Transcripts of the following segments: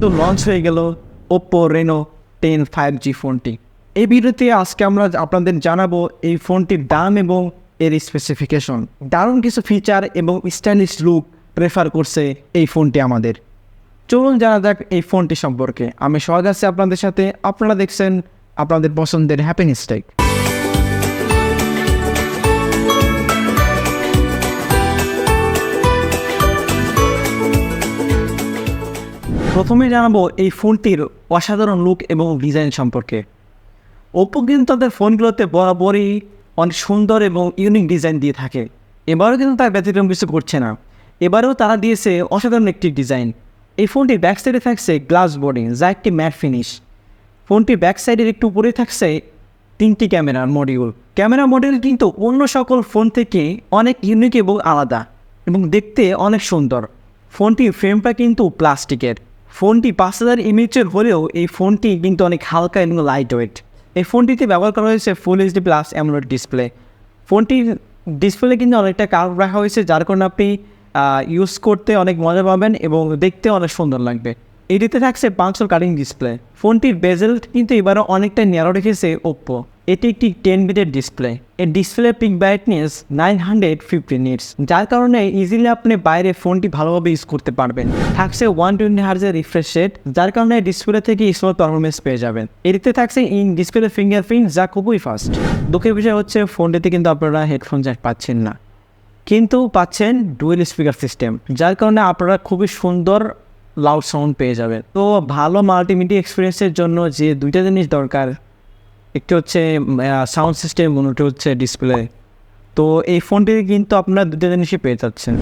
তো লঞ্চ হয়ে গেল Oppo Reno 10 5G ফোনটি। এই ভিডিওতে আজকে আমরা আপনাদের জানাবো এই ফোনটির দাম এবং এর স্পেসিফিকেশন। দারুণ কিছু ফিচার এবং স্টাইলিশ লুক প্রেফার করছে এই ফোনটি আমাদের। চলুন জানা যাক এই ফোনটি সম্পর্কে। আমি সহজ আছি আপনাদের সাথে, আপনারা দেখছেন আপনাদের পছন্দের হ্যাপিনেস টেক। প্রথমে জানাবো এই ফোনটির অসাধারণ লুক এবং ডিজাইন সম্পর্কে। ওপ্পো কিন্তু তাদের ফোনগুলোতে বরাবরই অনেক সুন্দর এবং ইউনিক ডিজাইন দিয়ে থাকে। এবারও কিন্তু তার ব্যতিক্রম কিছু করছে না। এবারেও তারা দিয়েছে অসাধারণ একটি ডিজাইন। এই ফোনটির ব্যাক সাইডে থাকছে গ্লাস বডি, যা একটি ম্যাট ফিনিশ। ফোনটির ব্যাক সাইডের একটু উপরে থাকছে 3টি ক্যামেরার মডিউল। ক্যামেরা মডিউল কিন্তু অন্য সকল ফোন থেকে অনেক ইউনিক এবং আলাদা এবং দেখতে অনেক সুন্দর। ফোনটির ফ্রেমটা কিন্তু প্লাস্টিকের। ফোনটি 5000 mAh হলেও এই ফোনটি কিন্তু অনেক হালকা এবং লাইট ওয়েট। এই ফোনটিতে ব্যবহার করা হয়েছে full HD plus AMOLED display. ফোনটির ডিসপ্লে কিন্তু অনেকটা কার্ভ রাখা হয়েছে, যার কারণে আপনি ইউজ করতে অনেক মজা পাবেন এবং দেখতে অনেক সুন্দর লাগবে। এটিতে থাকছে পাঁচল কাটিং ডিসপ্লে। ফোনটির বেজেল কিন্তু এবারও অনেকটা ন্যারো রেখেছে ওপ্পো। এটি একটি 10 বিটের ডিসপ্লে। এর ডিসপ্লে পিক ব্রাইটনেস 950 নিটস, যার কারণে ইজিলি আপনি বাইরে ফোনটি ভালোভাবে ইউজ করতে পারবেন। থাকছে 120 হার্জের রিফ্রেশ রেট, যার কারণে ডিসপ্লে থেকে স্মুথ পারফরমেন্স পেয়ে যাবেন। এটিতে থাকছে ইন ডিসপ্লে ফিঙ্গারপ্রিন্ট, যা খুবই ফাস্ট। দুঃখের বিষয় হচ্ছে ফোনটিতে কিন্তু আপনারা হেডফোন জ্যাক পাচ্ছেন না, কিন্তু পাচ্ছেন ডুয়েল স্পিকার সিস্টেম, যার কারণে আপনারা খুবই সুন্দর লাউড সাউন্ড পেয়ে যাবেন। তো ভালো মাল্টিমিডিয়া এক্সপিরিয়েন্সের জন্য যে দুইটা জিনিস দরকার, একটি হচ্ছে সাউন্ড সিস্টেম, অন্যটি হচ্ছে ডিসপ্লে। তো এই ফোনটিতে কিন্তু আপনারা দুটো জিনিসই পেয়ে যাচ্ছেন।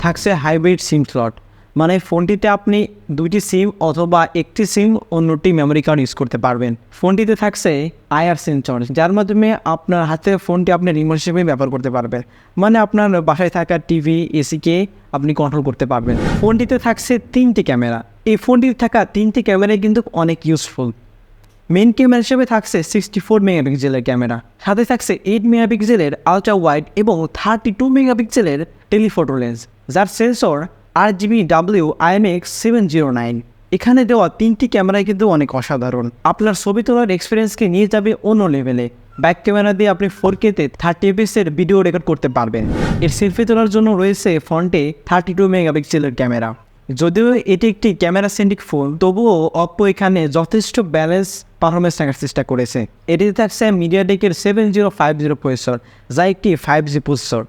থাকছে হাইব্রিড সিম স্লট, মানে ফোনটিতে আপনি দুইটি সিম অথবা একটি সিম অন্যটি মেমোরি কার্ড ইউজ করতে পারবেন। ফোনটিতে থাকছে আইআর সেন্সর, যার মাধ্যমে আপনার হাতে ফোনটি আপনি রিমোট হিসেবে ব্যবহার করতে পারবেন, মানে আপনার বাসায় থাকা টিভি এসিকে আপনি কন্ট্রোল করতে পারবেন। ফোনটিতে থাকছে 3টি ক্যামেরা। এই ফোনটিতে থাকা 3টি ক্যামেরাই কিন্তু অনেক ইউজফুল। মেন ক্যামেরা হিসেবে থাকছে 64 মেগাপিক্সেলের ক্যামেরা, সাথে থাকছে 8 মেগাপিক্সেলের আলট্রা ওয়াইড এবং 32 মেগাপিক্সেলের টেলিফোটো লেন্স, যার সেন্সর RGBW IMX709। এখানে দেওয়া 3টি ক্যামেরাই কিন্তু অনেক অসাধারণ। আপনার ছবি তোলার এক্সপিরিয়েন্সকে নিয়ে যাবে অন্য লেভেলে। ব্যাক ক্যামেরা দিয়ে আপনি 4K-তে 30 fps ভিডিও রেকর্ড করতে পারবেন। এর সেলফি তোলার জন্য রয়েছে ফ্রন্টে 32 মেগাপিক্সেলের ক্যামেরা। যদিও এটি একটি ক্যামেরা সেন্ট্রিক ফোন, তবুও অপ্পো এখানে যথেষ্ট ব্যালেন্স পারফরমেন্স রাখার চেষ্টা করেছে। এটিতে থাকছে মিডিয়াটেকের 7050 প্রসেসর, যা একটি 5G প্রসেসর।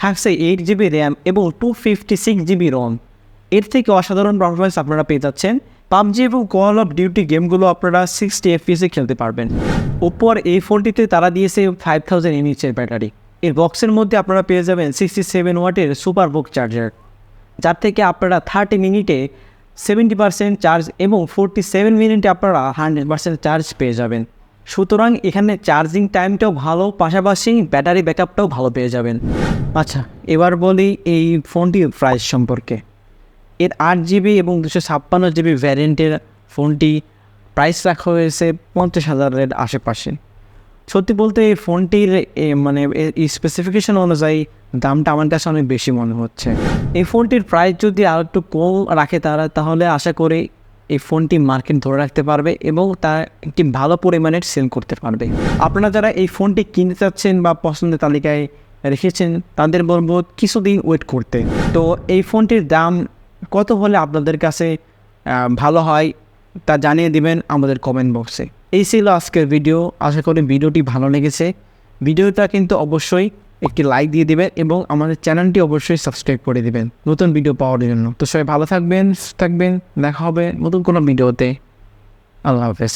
থাকছে 8GB র্যাম এবং 256GB রম। এর থেকে অসাধারণ পারফরমেন্স আপনারা পেয়ে যাচ্ছেন। পাবজি এবং কল অফ ডিউটি গেমগুলো আপনারা 60 FPS খেলতে পারবেন। ওপ্পোর এই ফোনটিতে তারা দিয়েছে 5000 mAh ব্যাটারি। এর বক্সের মধ্যে আপনারা পেয়ে যাবেন 67 ওয়াটের সুপার বুক চার্জার, যার থেকে আপনারা 30 মিনিটে 70% চার্জ এবং 47 মিনিটে আপনারা 100% চার্জ পেয়ে যাবেন। সুতরাং এখানে চার্জিং টাইমটাও ভালো, পাশাপাশি ব্যাটারি ব্যাকআপটাও ভালো পেয়ে যাবেন। আচ্ছা, এবার বলি এই ফোনটির প্রাইস সম্পর্কে। এর 8GB এবং 256GB ভ্যারিয়েন্টের ফোনটি প্রাইস রাখা হয়েছে 50,000-এর আশেপাশে। সত্যি বলতে এই ফোনটির মানে স্পেসিফিকেশন অনুযায়ী দামটা আমার কাছে অনেক বেশি মনে হচ্ছে। এই ফোনটির প্রাইস যদি আর একটু কম রাখে তারা, তাহলে আশা করি এই ফোনটি মার্কেট ধরে রাখতে পারবে এবং তার একটি ভালো পরিমাণের সেল করতে পারবে। আপনারা যারা এই ফোনটি কিনতে চাচ্ছেন বা পছন্দের তালিকায় রেখেছেন, তাদের বলবো কিছুদিন ওয়েট করতে। তো এই ফোনটির দাম কত হলে আপনাদের কাছে ভালো হয় তা জানিয়ে দিবেন আমাদের কমেন্ট বক্সে। এই ছিল আজকের ভিডিও। আশা করি ভিডিওটি ভালো লেগেছে। ভিডিওটা কিন্তু অবশ্যই একটি লাইক দিয়ে দিবেন এবং আমাদের চ্যানেলটি অবশ্যই সাবস্ক্রাইব করে দিবেন নতুন ভিডিও পাওয়ার জন্য। তো সবাই ভালো থাকবেন, দেখা হবে নতুন কোনো ভিডিওতে। আল্লাহ হাফেজ।